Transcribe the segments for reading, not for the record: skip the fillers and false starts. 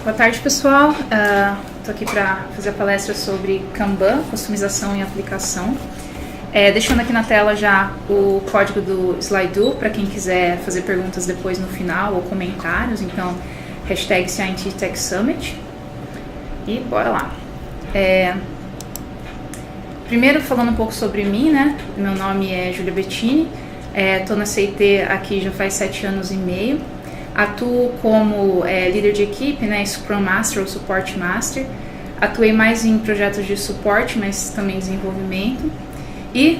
Boa tarde, pessoal. Estou aqui para fazer a palestra sobre Kanban, customização e aplicação. Deixando aqui na tela já o código do Slido para quem quiser fazer perguntas depois no final ou comentários. Então, hashtag CINT Tech Summit. E bora lá. Primeiro, falando um pouco sobre mim, né? Meu nome é Júlia Bettini. Estou na CIT aqui já faz 7 anos e meio. Atuo como líder de equipe, né, Scrum Master ou Support Master. Atuei mais em projetos de suporte, mas também desenvolvimento. E,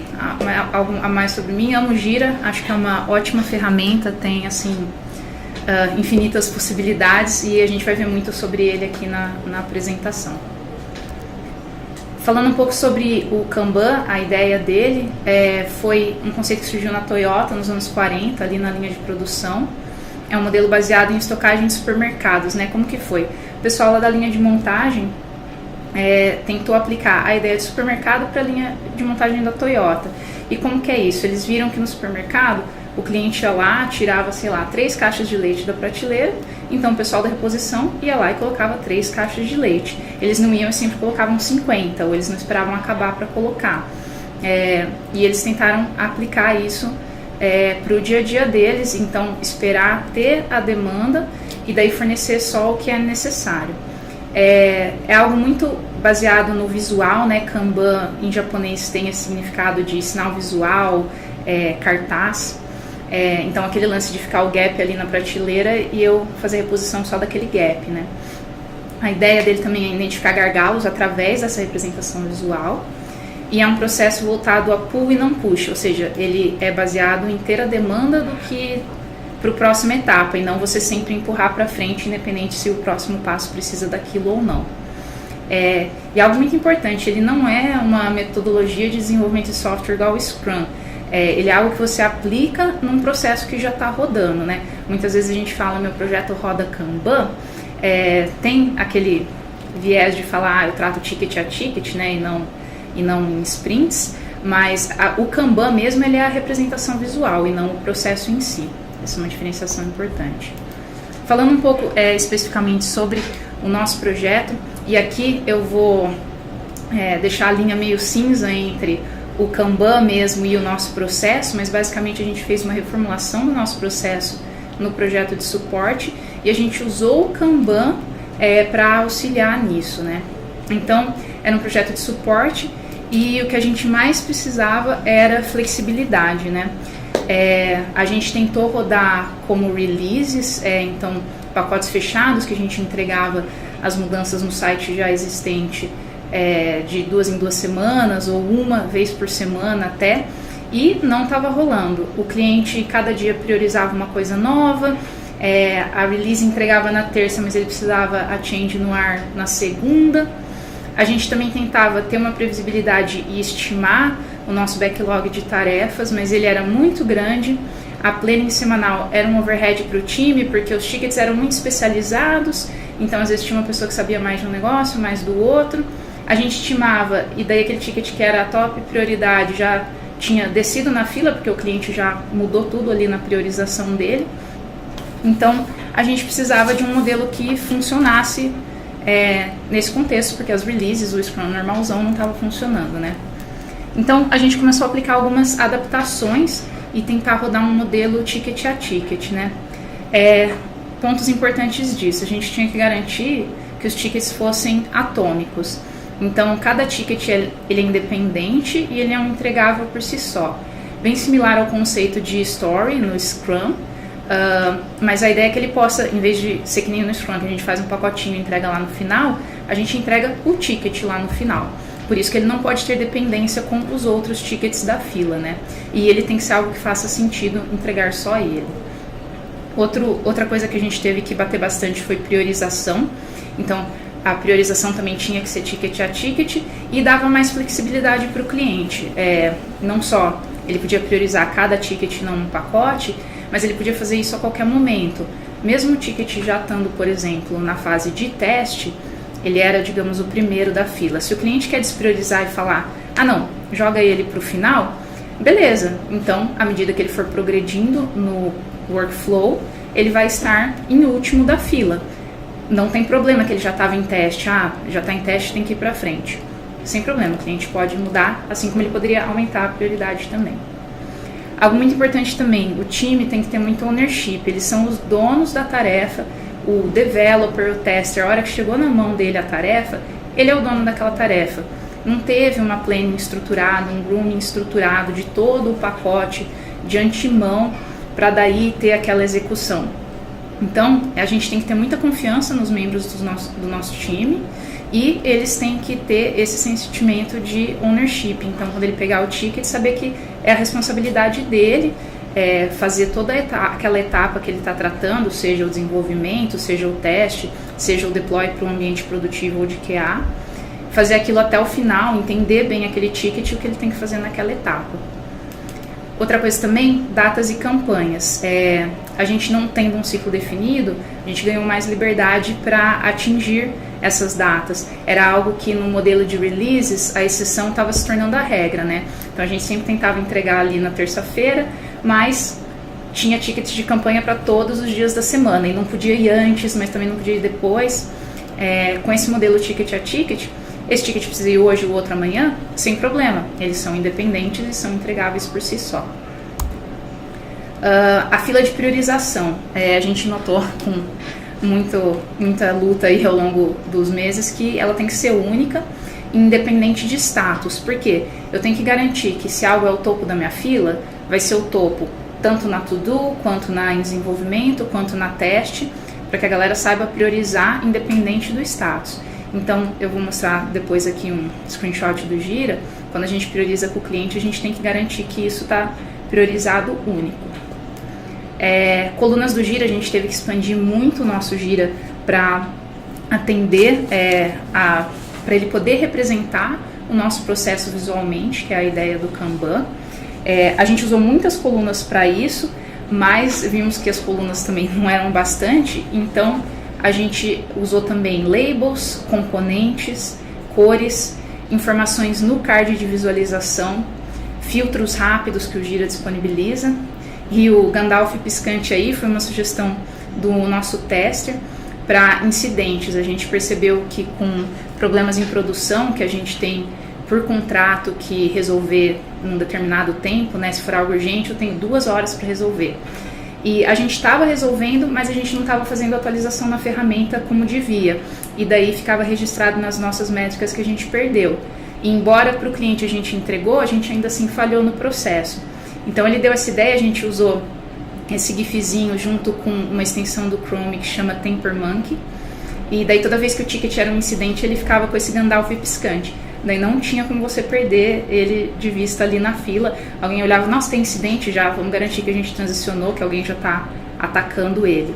algo a mais sobre mim, amo Jira, acho que é uma ótima ferramenta, tem assim, infinitas possibilidades e a gente vai ver muito sobre ele aqui na apresentação. Falando um pouco sobre o Kanban, a ideia dele foi um conceito que surgiu na Toyota nos anos 40, ali na linha de produção. É um modelo baseado em estocagem de supermercados, né? Como que foi? O pessoal lá da linha de montagem tentou aplicar a ideia de supermercado para a linha de montagem da Toyota. E como que é isso? Eles viram que no supermercado o cliente ia lá, tirava, 3 caixas de leite da prateleira, então o pessoal da reposição ia lá e colocava 3 caixas de leite. Eles não iam e sempre colocavam 50, ou eles não esperavam acabar para colocar. E eles tentaram aplicar isso para o dia a dia deles, então esperar ter a demanda e daí fornecer só o que é necessário. É algo muito baseado no visual, né? Kanban em japonês tem esse significado de sinal visual, cartaz. Então aquele lance de ficar o gap ali na prateleira e eu fazer a reposição só daquele gap, né? A ideia dele também é identificar gargalos através dessa representação visual. E é um processo voltado a pull e não push, ou seja, ele é baseado em ter a demanda do que para a próxima etapa e não você sempre empurrar para frente, independente se o próximo passo precisa daquilo ou não. E algo muito importante, ele não é uma metodologia de desenvolvimento de software igual ao Scrum. Ele é algo que você aplica num processo que já está rodando, né? Muitas vezes a gente fala, meu projeto roda Kanban, tem aquele viés de falar, eu trato ticket a ticket, né, e não em sprints, mas o Kanban mesmo ele é a representação visual e não o processo em si. Essa é uma diferenciação importante. Falando um pouco especificamente sobre o nosso projeto, e aqui eu vou deixar a linha meio cinza entre o Kanban mesmo e o nosso processo, mas basicamente a gente fez uma reformulação do nosso processo no projeto de suporte e a gente usou o Kanban para auxiliar nisso, né? Então, era um projeto de suporte e o que a gente mais precisava era flexibilidade, né? A gente tentou rodar como releases, então pacotes fechados que a gente entregava as mudanças no site já existente de 2 em 2 semanas ou uma vez por semana até, e não estava rolando. O cliente cada dia priorizava uma coisa nova, a release entregava na terça, mas ele precisava a change no ar na segunda. A gente também tentava ter uma previsibilidade e estimar o nosso backlog de tarefas, mas ele era muito grande. A planning semanal era um overhead para o time, porque os tickets eram muito especializados, então às vezes tinha uma pessoa que sabia mais de um negócio, mais do outro. A gente estimava, e daí aquele ticket que era a top prioridade já tinha descido na fila, porque o cliente já mudou tudo ali na priorização dele. Então a gente precisava de um modelo que funcionasse nesse contexto, porque as releases, o Scrum normalzão não estava funcionando, né? Então a gente começou a aplicar algumas adaptações e tentar rodar um modelo ticket a ticket, né? Pontos importantes disso, a gente tinha que garantir que os tickets fossem atômicos. Então cada ticket ele é independente e ele é um entregável por si só. Bem similar ao conceito de story no Scrum, mas a ideia é que ele possa, em vez de ser que nem no Scrum, que a gente faz um pacotinho e entrega lá no final, a gente entrega o ticket lá no final. Por isso que ele não pode ter dependência com os outros tickets da fila, né? E ele tem que ser algo que faça sentido entregar só ele. Outra coisa que a gente teve que bater bastante foi priorização. Então, a priorização também tinha que ser ticket a ticket e dava mais flexibilidade para o cliente. Não só ele podia priorizar cada ticket num pacote, mas ele podia fazer isso a qualquer momento. Mesmo o ticket já estando, por exemplo, na fase de teste, ele era, digamos, o primeiro da fila. Se o cliente quer despriorizar e falar, não, joga ele para o final, beleza. Então, à medida que ele for progredindo no workflow, ele vai estar em último da fila. não tem problema que ele já estava em teste, já está em teste, tem que ir para frente. Sem problema, o cliente pode mudar, assim como ele poderia aumentar a prioridade também. Algo muito importante também, o time tem que ter muito ownership, eles são os donos da tarefa, o developer, o tester, a hora que chegou na mão dele a tarefa, ele é o dono daquela tarefa. Não teve uma planning estruturada, um grooming estruturado de todo o pacote de antemão para daí ter aquela execução. Então, a gente tem que ter muita confiança nos membros do nosso time e eles têm que ter esse sentimento de ownership. Então, quando ele pegar o ticket, saber que é a responsabilidade dele fazer toda aquela etapa que ele está tratando, seja o desenvolvimento, seja o teste, seja o deploy para um ambiente produtivo ou de QA, fazer aquilo até o final, entender bem aquele ticket e o que ele tem que fazer naquela etapa. Outra coisa também, datas e campanhas. A gente não tendo um ciclo definido, a gente ganhou mais liberdade para atingir essas datas. Era algo que no modelo de releases, a exceção estava se tornando a regra, né? Então a gente sempre tentava entregar ali na terça-feira, mas tinha tickets de campanha para todos os dias da semana, e não podia ir antes, mas também não podia ir depois. Com esse modelo ticket a ticket, esse ticket precisa ir hoje ou outro amanhã, sem problema. Eles são independentes e são entregáveis por si só. A fila de priorização. A gente notou com muita luta aí ao longo dos meses que ela tem que ser única, independente de status. Por quê? Eu tenho que garantir que se algo é o topo da minha fila, vai ser o topo tanto na to-do, quanto em desenvolvimento, quanto na teste, para que a galera saiba priorizar independente do status. Então, eu vou mostrar depois aqui um screenshot do Gira. Quando a gente prioriza com o cliente, a gente tem que garantir que isso está priorizado único. Colunas do Gira, a gente teve que expandir muito o nosso Gira para atender, para ele poder representar o nosso processo visualmente, que é a ideia do Kanban. A gente usou muitas colunas para isso, mas vimos que as colunas também não eram bastante, então a gente usou também labels, componentes, cores, informações no card de visualização, filtros rápidos que o Gira disponibiliza. E o Gandalf piscante aí foi uma sugestão do nosso tester para incidentes. A gente percebeu que com problemas em produção que a gente tem por contrato que resolver num determinado tempo, né, se for algo urgente, eu tenho 2 horas para resolver. E a gente estava resolvendo, mas a gente não estava fazendo atualização na ferramenta como devia. E daí ficava registrado nas nossas métricas que a gente perdeu. E embora para o cliente a gente entregou, a gente ainda assim falhou no processo. Então ele deu essa ideia, a gente usou esse gifzinho junto com uma extensão do Chrome que chama Temper Monkey. E daí toda vez que o ticket era um incidente, ele ficava com esse Gandalf piscante. Daí não tinha como você perder ele de vista ali na fila. Alguém olhava, nossa, tem incidente já, vamos garantir que a gente transicionou, que alguém já está atacando ele.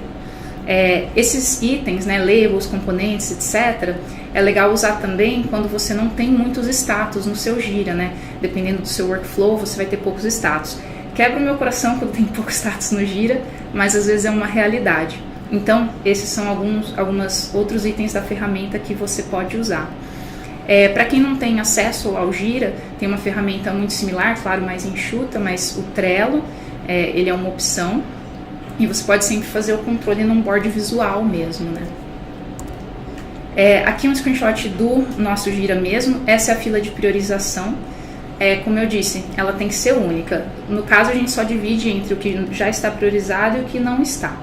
Esses itens, né, labels, componentes, etc., é legal usar também quando você não tem muitos status no seu Gira, né? Dependendo do seu workflow, você vai ter poucos status. Quebra o meu coração quando tem poucos status no Gira, mas às vezes é uma realidade. Então, esses são alguns outros itens da ferramenta que você pode usar. Para quem não tem acesso ao Gira, tem uma ferramenta muito similar, claro, mais enxuta, mas o Trello, ele é uma opção. E você pode sempre fazer o controle num board visual mesmo, né? Aqui um screenshot do nosso Gira mesmo. Essa é a fila de priorização. Como eu disse, ela tem que ser única. No caso, a gente só divide entre o que já está priorizado e o que não está.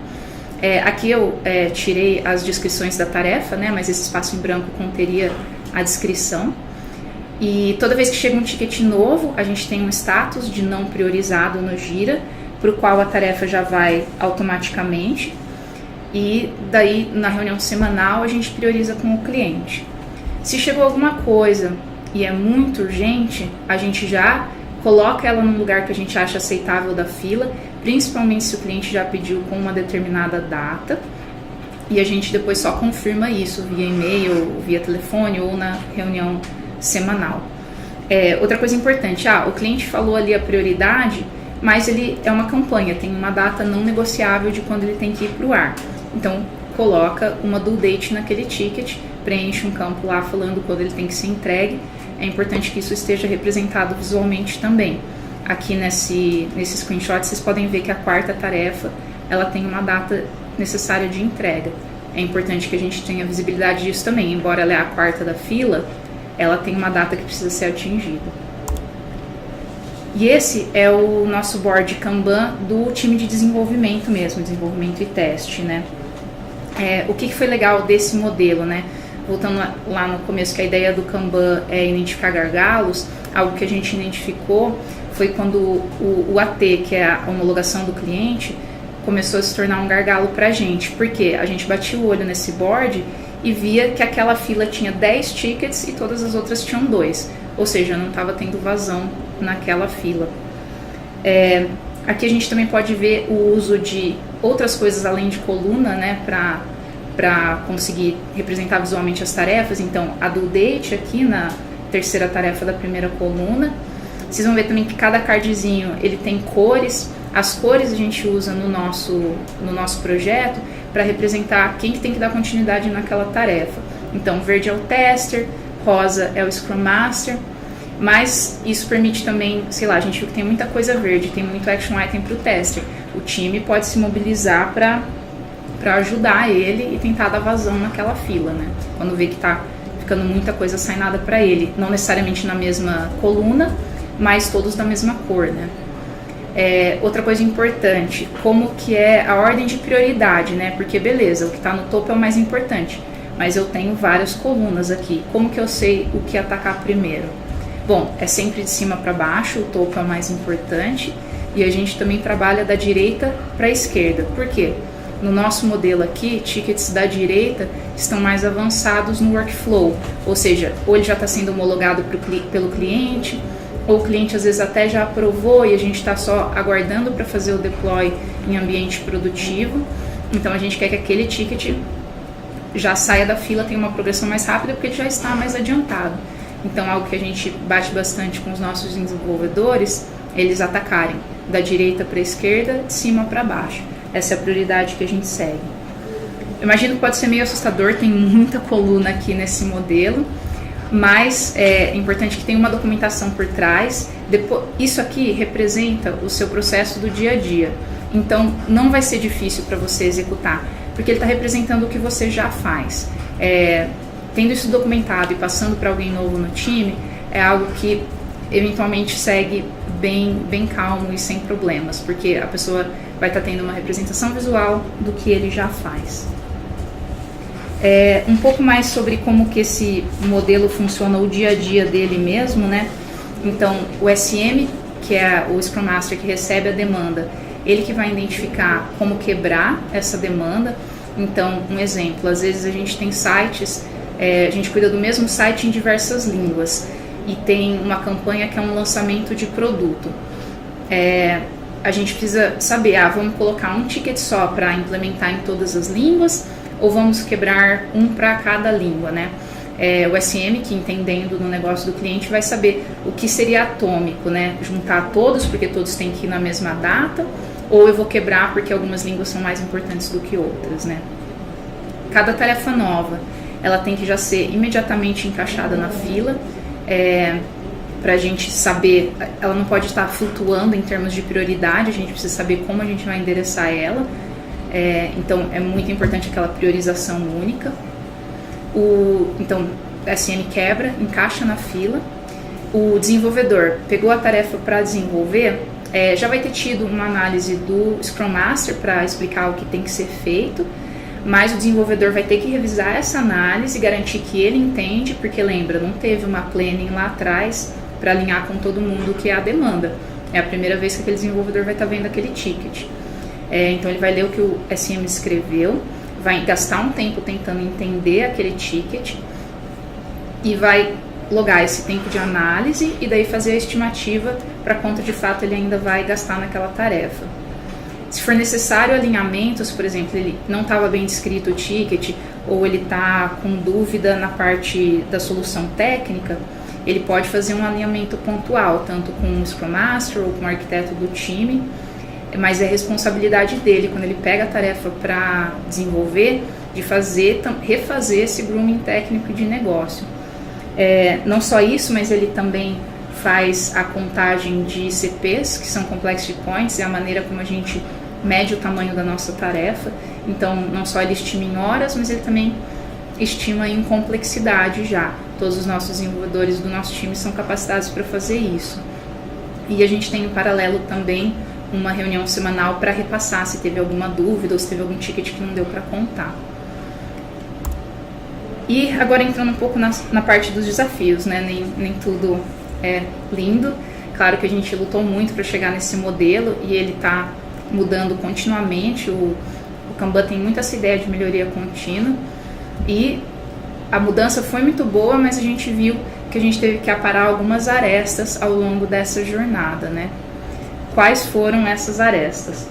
Aqui eu tirei as descrições da tarefa, né? Mas esse espaço em branco conteria a descrição. E toda vez que chega um ticket novo, a gente tem um status de não priorizado no Gira, para o qual a tarefa já vai automaticamente, e daí na reunião semanal a gente prioriza com o cliente. Se chegou alguma coisa e é muito urgente, a gente já coloca ela num lugar que a gente acha aceitável da fila, principalmente se o cliente já pediu com uma determinada data, e a gente depois só confirma isso via e-mail, via telefone ou na reunião semanal. Outra coisa importante, o cliente falou ali a prioridade, mas ele é uma campanha, tem uma data não negociável de quando ele tem que ir para o ar. Então, coloca uma due date naquele ticket, preenche um campo lá falando quando ele tem que ser entregue. É importante que isso esteja representado visualmente também. Aqui nesse screenshot vocês podem ver que a 4ª tarefa ela tem uma data necessária de entrega. é importante que a gente tenha visibilidade disso também. Embora ela é a quarta da fila, ela tem uma data que precisa ser atingida. E esse é o nosso board Kanban do time de desenvolvimento mesmo, desenvolvimento e teste, né? O que foi legal desse modelo, né? Voltando lá no começo, que a ideia do Kanban é identificar gargalos, algo que a gente identificou foi quando o AT, que é a homologação do cliente, começou a se tornar um gargalo para a gente. Por quê? A gente batia o olho nesse board e via que aquela fila tinha 10 tickets e todas as outras tinham 2. Ou seja, não estava tendo vazão naquela fila. Aqui a gente também pode ver o uso de outras coisas além de coluna, né, para conseguir representar visualmente as tarefas. Então, a due date aqui na terceira tarefa da primeira coluna. Vocês vão ver também que cada cardzinho ele tem cores. As cores a gente usa no nosso projeto para representar quem que tem que dar continuidade naquela tarefa. Então, verde é o tester, rosa é o Scrum Master, mas isso permite também, sei lá, a gente viu que tem muita coisa verde, tem muito action item para o tester. O time pode se mobilizar para ajudar ele e tentar dar vazão naquela fila, né? Quando vê que está ficando muita coisa assignada para ele, não necessariamente na mesma coluna, mas todos da mesma cor, né? Outra coisa importante, como que é a ordem de prioridade, né? Porque beleza, o que está no topo é o mais importante, mas eu tenho várias colunas aqui. Como que eu sei o que atacar primeiro? Bom, é sempre de cima para baixo, o topo é o mais importante, e a gente também trabalha da direita para a esquerda. Por quê? No nosso modelo aqui, tickets da direita estão mais avançados no workflow, ou seja, ou ele já está sendo homologado pelo cliente, ou o cliente às vezes até já aprovou e a gente está só aguardando para fazer o deploy em ambiente produtivo. Então a gente quer que aquele ticket já saia da fila, tenha uma progressão mais rápida porque ele já está mais adiantado. Então algo que a gente bate bastante com os nossos desenvolvedores, eles atacarem da direita para a esquerda, de cima para baixo. Essa é a prioridade que a gente segue. Eu imagino que pode ser meio assustador, tem muita coluna aqui nesse modelo, mas é importante que tenha uma documentação por trás. Isso aqui representa o seu processo do dia a dia, então não vai ser difícil para você executar, porque ele está representando o que você já faz. Tendo isso documentado e passando para alguém novo no time, é algo que eventualmente segue bem calmo e sem problemas, porque a pessoa vai estar tendo uma representação visual do que ele já faz. Um pouco mais sobre como que esse modelo funciona, o dia a dia dele mesmo, né? Então, o SM, que é o Scrum Master que recebe a demanda, ele que vai identificar como quebrar essa demanda. Então, um exemplo, às vezes a gente tem sites, a gente cuida do mesmo site em diversas línguas e tem uma campanha que é um lançamento de produto. A gente precisa saber, vamos colocar um ticket só para implementar em todas as línguas ou vamos quebrar um para cada língua, né? O SM, que entendendo no negócio do cliente, vai saber o que seria atômico, né? Juntar todos, porque todos têm que ir na mesma data, ou eu vou quebrar porque algumas línguas são mais importantes do que outras, né? Cada tarefa nova, ela tem que já ser imediatamente encaixada na fila, para a gente saber, ela não pode estar flutuando em termos de prioridade, a gente precisa saber como a gente vai endereçar ela. Então é muito importante aquela priorização única. Então o SM quebra, encaixa na fila. O desenvolvedor pegou a tarefa para desenvolver, já vai ter tido uma análise do Scrum Master para explicar o que tem que ser feito, mas o desenvolvedor vai ter que revisar essa análise e garantir que ele entende, porque lembra, não teve uma planning lá atrás para alinhar com todo mundo o que é a demanda. É a primeira vez que aquele desenvolvedor vai estar vendo aquele ticket. Então ele vai ler o que o SM escreveu, vai gastar um tempo tentando entender aquele ticket e vai logar esse tempo de análise e daí fazer a estimativa para quanto de fato ele ainda vai gastar naquela tarefa. Se for necessário alinhamentos, por exemplo, ele não estava bem descrito o ticket ou ele está com dúvida na parte da solução técnica, ele pode fazer um alinhamento pontual, tanto com o Scrum Master ou com o arquiteto do time, mas é responsabilidade dele, quando ele pega a tarefa para desenvolver, de refazer esse grooming técnico de negócio. Não só isso, mas ele também faz a contagem de CPs, que são Complexity Points, é a maneira como a gente mede o tamanho da nossa tarefa. Então, não só ele estima em horas, mas ele também estima em complexidade já. Todos os nossos desenvolvedores do nosso time são capacitados para fazer isso. E a gente tem em paralelo também uma reunião semanal para repassar se teve alguma dúvida ou se teve algum ticket que não deu para contar. E agora entrando um pouco na parte dos desafios, né? Nem tudo é lindo. Claro que a gente lutou muito para chegar nesse modelo e ele está mudando continuamente. O Kanban tem muito essa ideia de melhoria contínua e a mudança foi muito boa, mas a gente viu que a gente teve que aparar algumas arestas ao longo dessa jornada, né? Quais foram essas arestas?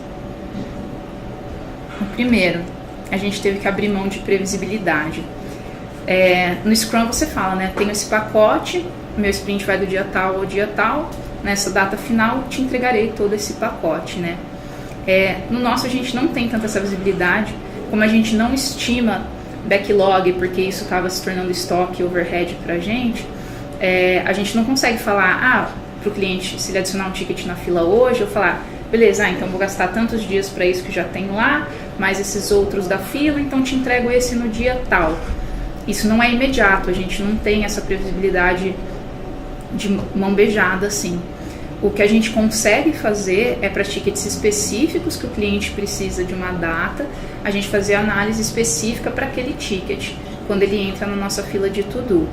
O primeiro, a gente teve que abrir mão de previsibilidade. No Scrum você fala, né? Tenho esse pacote, meu sprint vai do dia tal ao dia tal, nessa data final te entregarei todo esse pacote, né? No nosso a gente não tem tanta essa visibilidade, como a gente não estima backlog, porque isso estava se tornando estoque overhead pra gente, a gente não consegue falar, para o cliente, se ele adicionar um ticket na fila hoje, eu falar, beleza, então vou gastar tantos dias para isso que já tem lá, mais esses outros da fila, então te entrego esse no dia tal. Isso não é imediato, a gente não tem essa previsibilidade de mão beijada assim. O que a gente consegue fazer é para tickets específicos que o cliente precisa de uma data, a gente fazer análise específica para aquele ticket, quando ele entra na nossa fila de to-do.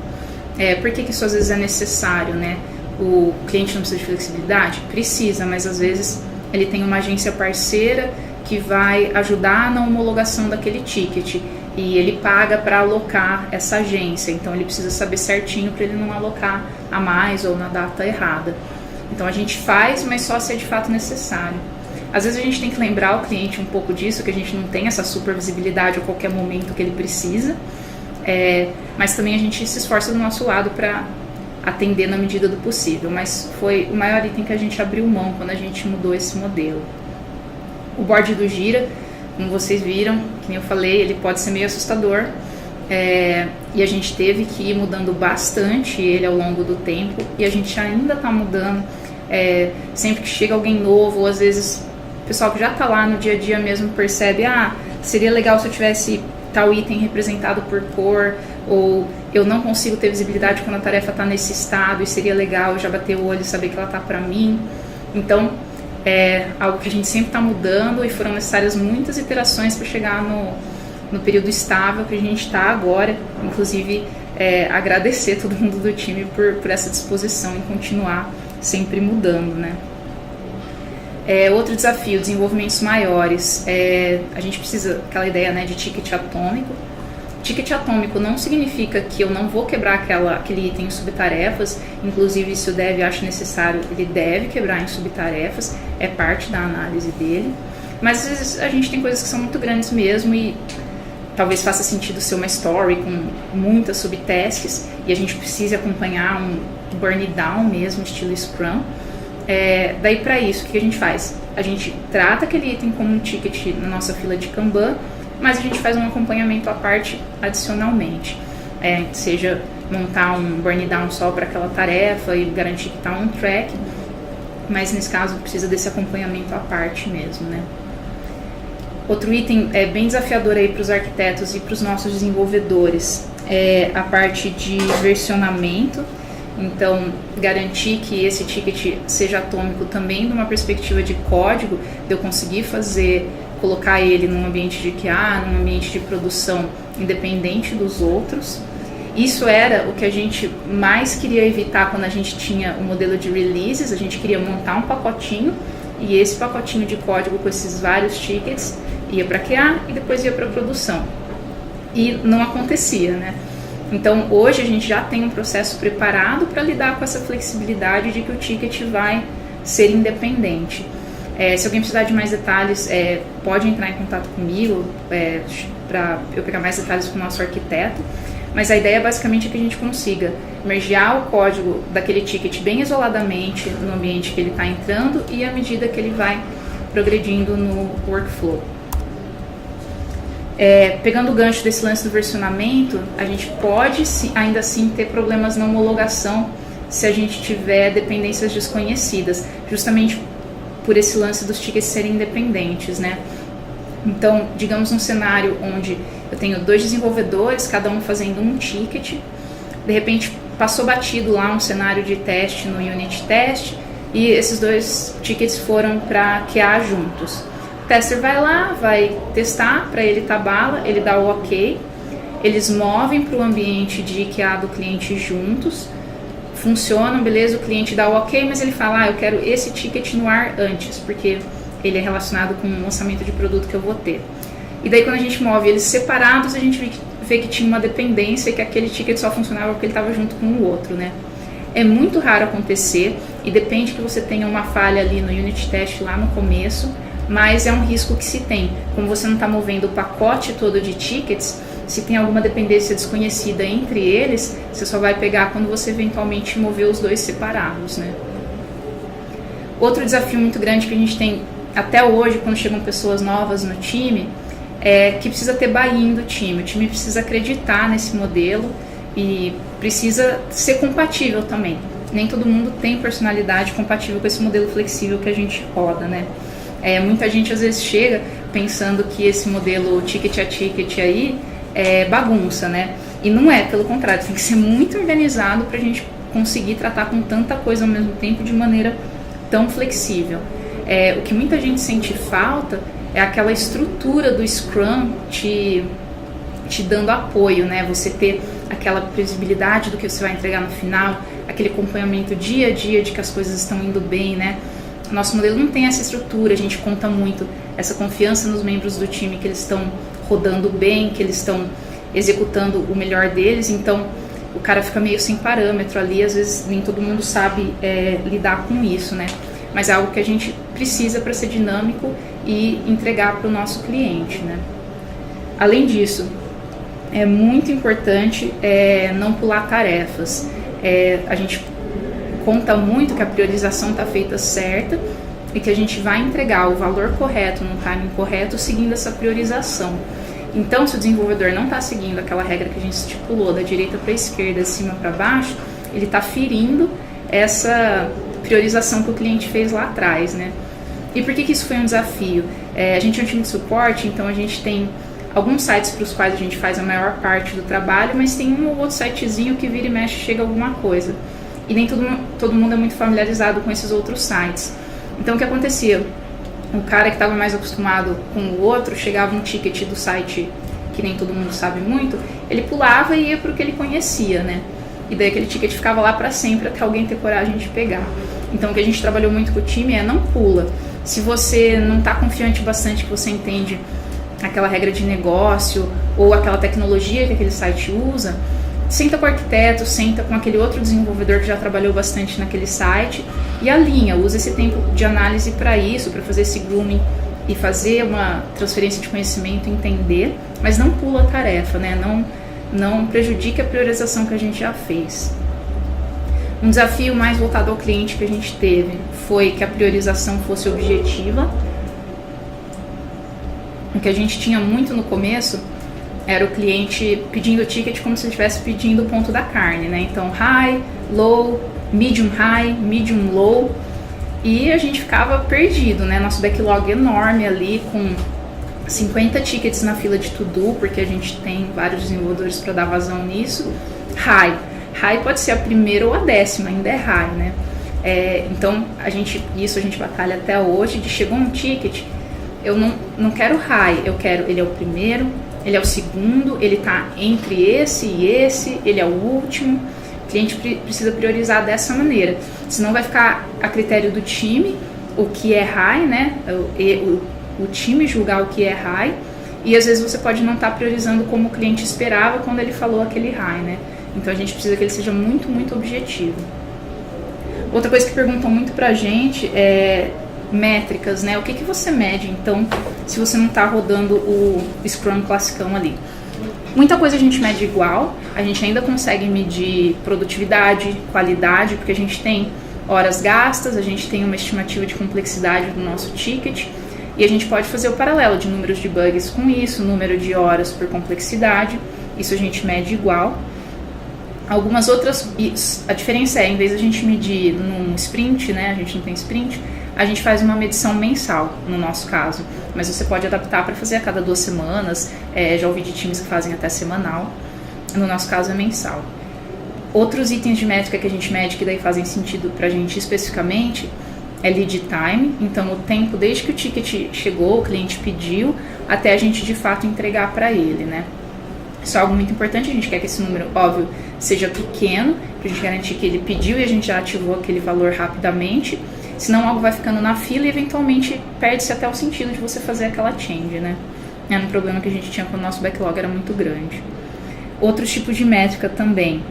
Por que isso às vezes é necessário, né? O cliente não precisa de flexibilidade? Precisa, mas às vezes ele tem uma agência parceira que vai ajudar na homologação daquele ticket e ele paga para alocar essa agência, então ele precisa saber certinho para ele não alocar a mais ou na data errada. Então a gente faz, mas só se é de fato necessário. Às vezes a gente tem que lembrar o cliente um pouco disso, que a gente não tem essa super visibilidade a qualquer momento que ele precisa, mas também a gente se esforça do nosso lado para atender na medida do possível, mas foi o maior item que a gente abriu mão quando a gente mudou esse modelo. O board do Gira, como vocês viram, que nem eu falei, ele pode ser meio assustador, e a gente teve que ir mudando bastante ele ao longo do tempo, e a gente ainda está mudando, sempre que chega alguém novo, ou às vezes o pessoal que já está lá no dia a dia mesmo percebe, seria legal se eu tivesse tal item representado por cor, ou eu não consigo ter visibilidade quando a tarefa está nesse estado e seria legal já bater o olho e saber que ela está para mim. Então, é algo que a gente sempre está mudando e foram necessárias muitas iterações para chegar no período estável que a gente está agora. Inclusive, agradecer todo mundo do time por essa disposição em continuar sempre mudando, né? Outro desafio, desenvolvimentos maiores. A gente precisa, aquela ideia, né, de ticket atômico. Ticket atômico não significa que eu não vou quebrar aquele item em subtarefas, inclusive se o dev acha necessário, ele deve quebrar em subtarefas, é parte da análise dele, mas às vezes a gente tem coisas que são muito grandes mesmo e talvez faça sentido ser uma story com muitas subtasks e a gente precise acompanhar um burn down mesmo, estilo Scrum. Daí para isso, o que a gente faz? A gente trata aquele item como um ticket na nossa fila de Kanban, mas a gente faz um acompanhamento à parte adicionalmente, seja montar um burn down só para aquela tarefa e garantir que está on track, mas nesse caso precisa desse acompanhamento à parte mesmo, né? Outro item bem desafiador aí para os arquitetos e para os nossos desenvolvedores é a parte de versionamento. Então, garantir que esse ticket seja atômico também de uma perspectiva de código, de eu conseguir colocar ele num ambiente de QA, num ambiente de produção independente dos outros. Isso era o que a gente mais queria evitar quando a gente tinha o modelo de releases. A gente queria montar um pacotinho e esse pacotinho de código com esses vários tickets ia para QA e depois ia para produção. E não acontecia, né? Então, hoje a gente já tem um processo preparado para lidar com essa flexibilidade de que o ticket vai ser independente. Se alguém precisar de mais detalhes, pode entrar em contato comigo para eu pegar mais detalhes com o nosso arquiteto. Mas a ideia basicamente é que a gente consiga mergear o código daquele ticket bem isoladamente no ambiente que ele está entrando e à medida que ele vai progredindo no workflow. Pegando o gancho desse lance do versionamento, a gente pode ainda assim ter problemas na homologação se a gente tiver dependências desconhecidas, justamente por esse lance dos tickets serem independentes, né? Então, digamos um cenário onde eu tenho 2 desenvolvedores, cada um fazendo um ticket, de repente passou batido lá um cenário de teste no unit test e esses 2 tickets foram para QA juntos. O tester vai lá, vai testar, para ele tá bala, ele dá o ok, eles movem para o ambiente de QA do cliente juntos, funcionam, beleza, o cliente dá o ok, mas ele fala, eu quero esse ticket no ar antes, porque ele é relacionado com o lançamento de produto que eu vou ter. E daí quando a gente move eles separados, a gente vê que tinha uma dependência e que aquele ticket só funcionava porque ele estava junto com o outro, né? É muito raro acontecer e depende que você tenha uma falha ali no unit test lá no começo, mas é um risco que se tem. Como você não está movendo o pacote todo de tickets, se tem alguma dependência desconhecida entre eles, você só vai pegar quando você eventualmente mover os 2 separados, né? Outro desafio muito grande que a gente tem até hoje, quando chegam pessoas novas no time, é que precisa ter buy-in do time. O time precisa acreditar nesse modelo e precisa ser compatível também. Nem todo mundo tem personalidade compatível com esse modelo flexível que a gente roda, né? Muita gente às vezes chega pensando que esse modelo ticket a ticket aí é bagunça, né? E não é, pelo contrário, tem que ser muito organizado para a gente conseguir tratar com tanta coisa ao mesmo tempo de maneira tão flexível. O que muita gente sente falta é aquela estrutura do Scrum te dando apoio, né? Você ter aquela previsibilidade do que você vai entregar no final, aquele acompanhamento dia a dia de que as coisas estão indo bem, né? Nosso modelo não tem essa estrutura, a gente conta muito essa confiança nos membros do time, que eles estão rodando bem, que eles estão executando o melhor deles, então o cara fica meio sem parâmetro ali, às vezes nem todo mundo sabe lidar com isso, né? Mas é algo que a gente precisa para ser dinâmico e entregar para o nosso cliente, né? Além disso, é muito importante não pular tarefas. A gente conta muito que a priorização está feita certa e que a gente vai entregar o valor correto no timing correto seguindo essa priorização. Então, se o desenvolvedor não está seguindo aquela regra que a gente estipulou da direita para a esquerda, de cima para baixo, ele está ferindo essa priorização que o cliente fez lá atrás, né? E por que isso foi um desafio? A gente é um time de suporte, então a gente tem alguns sites para os quais a gente faz a maior parte do trabalho, mas tem um ou outro sitezinho que vira e mexe, chega alguma coisa. E nem todo mundo é muito familiarizado com esses outros sites. Então o que acontecia? O cara que estava mais acostumado com o outro, chegava um ticket do site que nem todo mundo sabe muito, ele pulava e ia para o que ele conhecia, né? E daí aquele ticket ficava lá para sempre até alguém ter coragem de pegar. Então o que a gente trabalhou muito com o time é não pula. Se você não está confiante bastante que você entende aquela regra de negócio ou aquela tecnologia que aquele site usa, senta com o arquiteto, senta com aquele outro desenvolvedor que já trabalhou bastante naquele site e alinha, usa esse tempo de análise para isso, para fazer esse grooming e fazer uma transferência de conhecimento, entender, mas não pula a tarefa, né? Não prejudique a priorização que a gente já fez. Um desafio mais voltado ao cliente que a gente teve foi que a priorização fosse objetiva. O que a gente tinha muito no começo era o cliente pedindo o ticket como se ele estivesse pedindo o ponto da carne, né? Então, high, low, medium high, medium low, e a gente ficava perdido, né? Nosso backlog enorme ali, com 50 tickets na fila de to-do, porque a gente tem vários desenvolvedores para dar vazão nisso. High pode ser a primeira ou a 10ª, ainda é high, né? Então, a gente batalha até hoje, de chegou um ticket, eu não quero high, eu quero, ele é o primeiro, ele é o segundo, ele está entre esse e esse, ele é o último. O cliente precisa priorizar dessa maneira, senão vai ficar a critério do time o que é high, né? O time julgar o que é high, e às vezes você pode não estar priorizando como o cliente esperava quando ele falou aquele high, né? Então a gente precisa que ele seja muito, muito objetivo. Outra coisa que perguntam muito pra gente é métricas, né? O que você mede, então, se você não está rodando o Scrum classicão ali? Muita coisa a gente mede igual, a gente ainda consegue medir produtividade, qualidade, porque a gente tem horas gastas, a gente tem uma estimativa de complexidade do nosso ticket, e a gente pode fazer o paralelo de números de bugs com isso, número de horas por complexidade, isso a gente mede igual. Algumas outras, a diferença em vez de a gente medir num sprint, né, a gente não tem sprint, a gente faz uma medição mensal, no nosso caso. Mas você pode adaptar para fazer a cada 2 semanas, já ouvi de times que fazem até semanal, no nosso caso é mensal. Outros itens de métrica que a gente mede que daí fazem sentido para a gente especificamente é lead time, então o tempo desde que o ticket chegou, o cliente pediu, até a gente de fato entregar para ele, né? Isso é algo muito importante, a gente quer que esse número, óbvio, seja pequeno, para a gente garantir que ele pediu e a gente já ativou aquele valor rapidamente, senão algo vai ficando na fila e eventualmente perde-se até o sentido de você fazer aquela change, né? Era um problema que a gente tinha quando o nosso backlog era muito grande. Outros tipos de métrica também.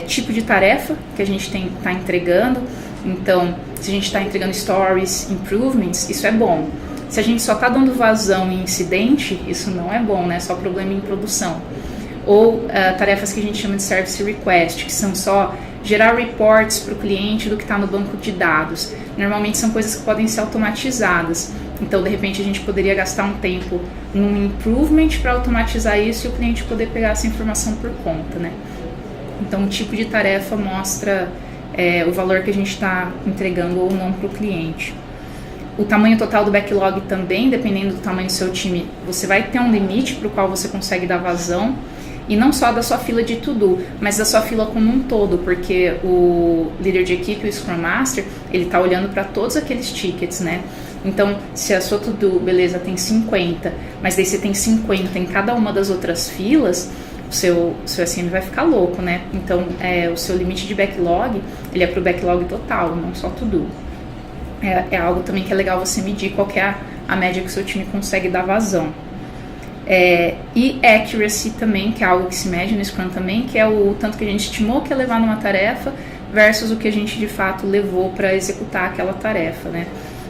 Tipo de tarefa que a gente está entregando. Então, se a gente está entregando stories, improvements, isso é bom. Se a gente só está dando vazão em incidente, isso não é bom, né? Só problema em produção. Ou tarefas que a gente chama de service request, que são só gerar reports para o cliente do que está no banco de dados. Normalmente são coisas que podem ser automatizadas. Então, de repente, a gente poderia gastar um tempo num improvement para automatizar isso e o cliente poder pegar essa informação por conta, né? Então, o tipo de tarefa mostra o valor que a gente está entregando ou não para o cliente. O tamanho total do backlog também, dependendo do tamanho do seu time, você vai ter um limite para o qual você consegue dar vazão. E não só da sua fila de to-do, mas da sua fila como um todo, porque o líder de equipe, o Scrum Master, ele está olhando para todos aqueles tickets, né? Então, se a sua to-do, beleza, tem 50, mas daí você tem 50 em cada uma das outras filas, o seu SM vai ficar louco, né? Então, o seu limite de backlog, ele é para o backlog total, não só to-do. É algo também que é legal você medir qual que é a média que o seu time consegue dar vazão. E accuracy também, que é algo que se mede no Scrum também, que é o tanto que a gente estimou que ia levar numa tarefa versus o que a gente de fato levou para executar aquela tarefa, né?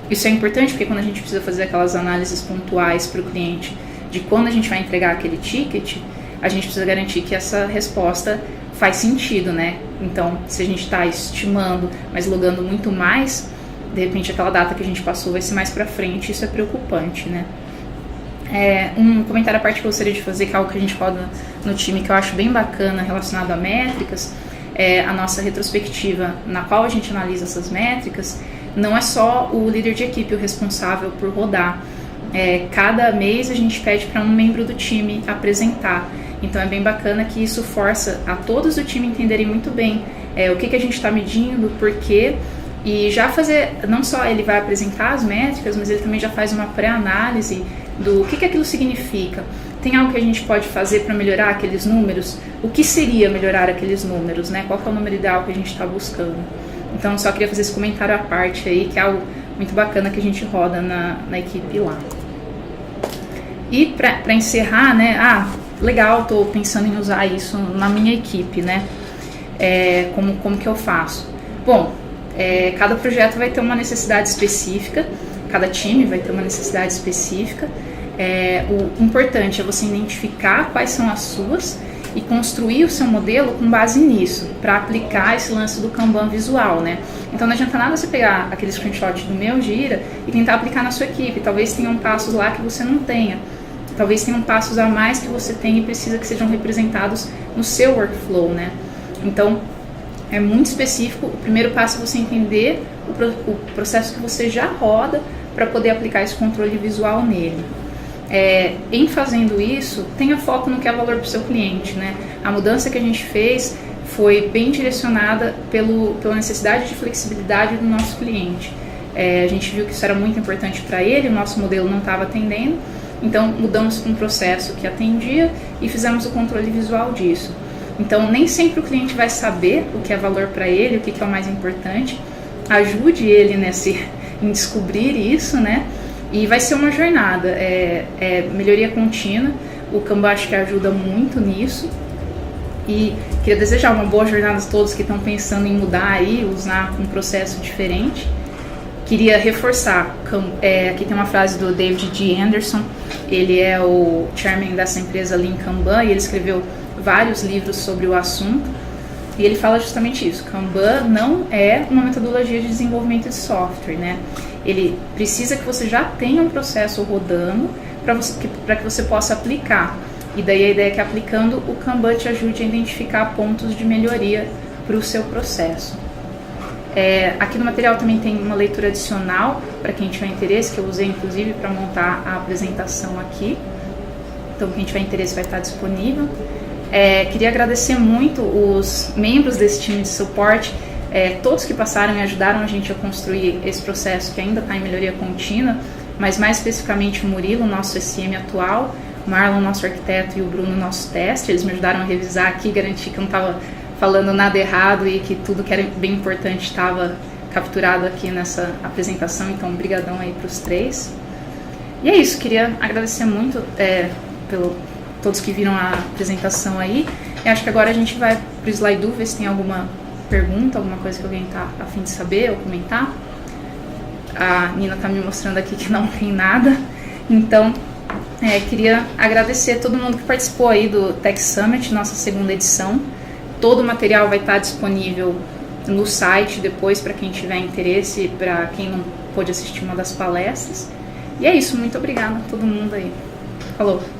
Isso é importante porque quando a gente precisa fazer aquelas análises pontuais para o cliente de quando a gente vai entregar aquele ticket, a gente precisa garantir que essa resposta faz sentido, né? Então, se a gente está estimando, mas logando muito mais, de repente aquela data que a gente passou vai ser mais para frente, isso é preocupante, né? Um comentário à parte que eu gostaria de fazer, que é algo que a gente roda no time, que eu acho bem bacana relacionado a métricas, a nossa retrospectiva, na qual a gente analisa essas métricas. Não é só o líder de equipe o responsável por rodar. Cada mês a gente pede para um membro do time apresentar. Então é bem bacana que isso força a todos do time entenderem muito bem o que a gente está medindo, por quê. E já fazer, não só ele vai apresentar as métricas, mas ele também já faz uma pré-análise do que aquilo significa. Tem algo que a gente pode fazer para melhorar aqueles números? O que seria melhorar aqueles números, né? Qual que é o número ideal que a gente está buscando? Então, só queria fazer esse comentário à parte aí, que é algo muito bacana que a gente roda na equipe lá. E para encerrar, né? Legal, estou pensando em usar isso na minha equipe, né? Como que eu faço? Bom, cada projeto vai ter uma necessidade específica, cada time vai ter uma necessidade específica. O importante é você identificar quais são as suas e construir o seu modelo com base nisso, para aplicar esse lance do Kanban visual, né? Então não adianta nada você pegar aquele screenshot do meu Gira e tentar aplicar na sua equipe. Talvez tenham passos lá que você não tenha. Talvez tenham passos a mais que você tem e precisa que sejam representados no seu workflow, né? Então, é muito específico. O primeiro passo é você entender o processo que você já roda para poder aplicar esse controle visual nele. Em fazendo isso, tenha foco no que é valor para o seu cliente, né? A mudança que a gente fez foi bem direcionada pela necessidade de flexibilidade do nosso cliente. A gente viu que isso era muito importante para ele, o nosso modelo não estava atendendo, então mudamos para um processo que atendia e fizemos o controle visual disso. Então, nem sempre o cliente vai saber o que é valor para ele, o que é o mais importante. Ajude ele em descobrir isso, né? E vai ser uma jornada, melhoria contínua. O Kanban acho que ajuda muito nisso. E queria desejar uma boa jornada a todos que estão pensando em mudar aí, usar um processo diferente. Queria reforçar, aqui tem uma frase do David G. Anderson, ele é o chairman dessa empresa Lean Kanban e ele escreveu vários livros sobre o assunto. E ele fala justamente isso, Kanban não é uma metodologia de desenvolvimento de software, né? Ele precisa que você já tenha um processo rodando para que você possa aplicar. E daí a ideia é que aplicando, o Kanban te ajude a identificar pontos de melhoria para o seu processo. Aqui no material também tem uma leitura adicional para quem tiver interesse, que eu usei inclusive para montar a apresentação aqui. Então, quem tiver interesse vai estar disponível. Queria agradecer muito os membros desse time de suporte, todos que passaram e ajudaram a gente a construir esse processo que ainda está em melhoria contínua, mas mais especificamente o Murilo, nosso SM atual, o Marlon, nosso arquiteto, e o Bruno, nosso teste. Eles me ajudaram a revisar aqui, garantir que eu não estava falando nada errado e que tudo que era bem importante estava capturado aqui nessa apresentação. Então, brigadão aí para os três. E é isso, queria agradecer muito todos que viram a apresentação aí. E acho que agora a gente vai para o Slido, ver se tem alguma pergunta, alguma coisa que alguém está a fim de saber ou comentar. A Nina está me mostrando aqui que não tem nada. Então, queria agradecer a todo mundo que participou aí do Tech Summit, nossa segunda edição. Todo o material vai estar disponível no site depois para quem tiver interesse, para quem não pôde assistir uma das palestras. E é isso, muito obrigada a todo mundo aí. Falou!